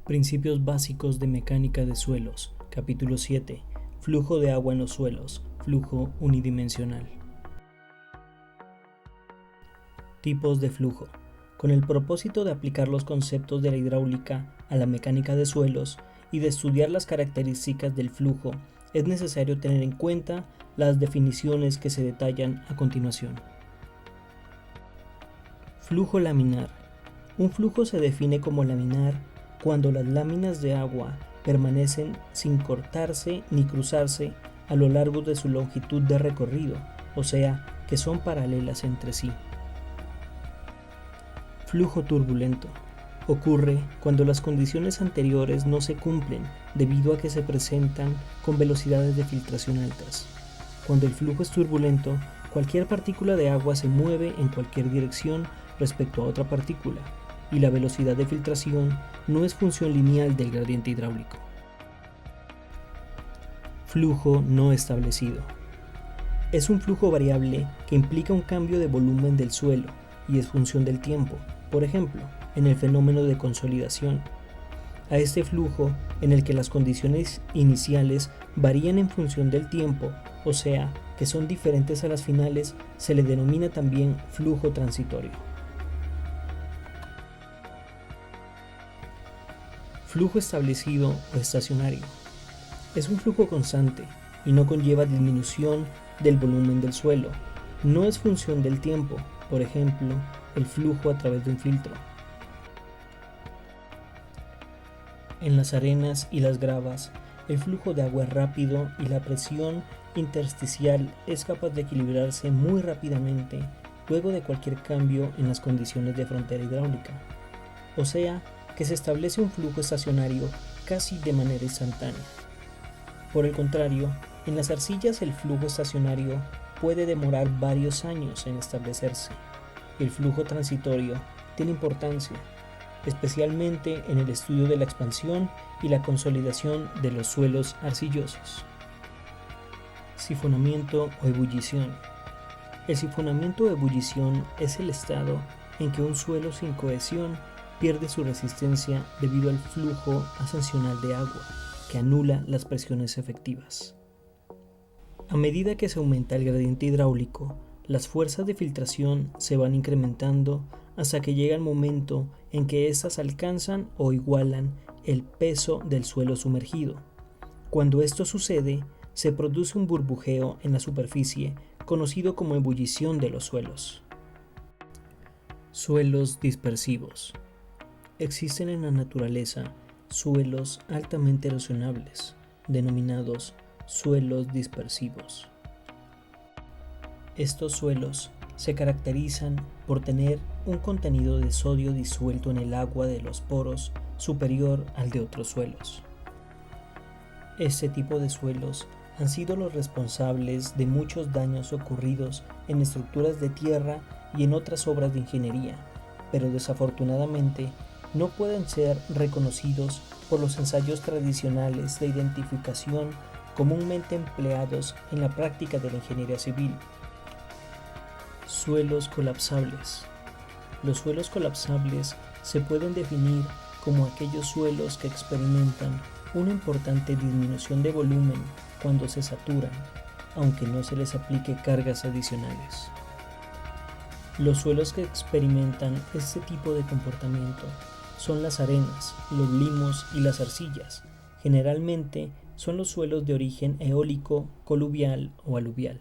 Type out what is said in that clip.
Principios básicos de mecánica de suelos. Capítulo 7. Flujo de agua en los suelos. Flujo unidimensional. Tipos de flujo. Con el propósito de aplicar los conceptos de la hidráulica a la mecánica de suelos y de estudiar las características del flujo, es necesario tener en cuenta las definiciones que se detallan a continuación. Flujo laminar. Un flujo se define como laminar cuando las láminas de agua permanecen sin cortarse ni cruzarse a lo largo de su longitud de recorrido, o sea, que son paralelas entre sí. Flujo turbulento. Ocurre cuando las condiciones anteriores no se cumplen debido a que se presentan con velocidades de filtración altas. Cuando el flujo es turbulento, cualquier partícula de agua se mueve en cualquier dirección respecto a otra partícula, y la velocidad de filtración no es función lineal del gradiente hidráulico. Flujo no establecido. Es un flujo variable que implica un cambio de volumen del suelo y es función del tiempo, por ejemplo, en el fenómeno de consolidación. A este flujo, en el que las condiciones iniciales varían en función del tiempo, o sea, que son diferentes a las finales, se le denomina también flujo transitorio. Flujo establecido o estacionario. Es un flujo constante y no conlleva disminución del volumen del suelo. No es función del tiempo, por ejemplo, el flujo a través de un filtro. En las arenas y las gravas, el flujo de agua es rápido y la presión intersticial es capaz de equilibrarse muy rápidamente luego de cualquier cambio en las condiciones de frontera hidráulica. O sea, que se establece un flujo estacionario casi de manera instantánea. Por el contrario, en las arcillas el flujo estacionario puede demorar varios años en establecerse. El flujo transitorio tiene importancia, especialmente en el estudio de la expansión y la consolidación de los suelos arcillosos. Sifonamiento o ebullición. El sifonamiento o ebullición es el estado en que un suelo sin cohesión pierde su resistencia debido al flujo ascensional de agua, que anula las presiones efectivas. A medida que se aumenta el gradiente hidráulico, las fuerzas de filtración se van incrementando hasta que llega el momento en que éstas alcanzan o igualan el peso del suelo sumergido. Cuando esto sucede, se produce un burbujeo en la superficie conocido como ebullición de los suelos. Suelos dispersivos. Existen en la naturaleza suelos altamente erosionables, denominados suelos dispersivos. Estos suelos se caracterizan por tener un contenido de sodio disuelto en el agua de los poros superior al de otros suelos. Este tipo de suelos han sido los responsables de muchos daños ocurridos en estructuras de tierra y en otras obras de ingeniería, pero desafortunadamente no pueden ser reconocidos por los ensayos tradicionales de identificación comúnmente empleados en la práctica de la ingeniería civil. Suelos colapsables. Los suelos colapsables se pueden definir como aquellos suelos que experimentan una importante disminución de volumen cuando se saturan, aunque no se les aplique cargas adicionales. Los suelos que experimentan este tipo de comportamiento son las arenas, los limos y las arcillas. Generalmente son los suelos de origen eólico, coluvial o aluvial.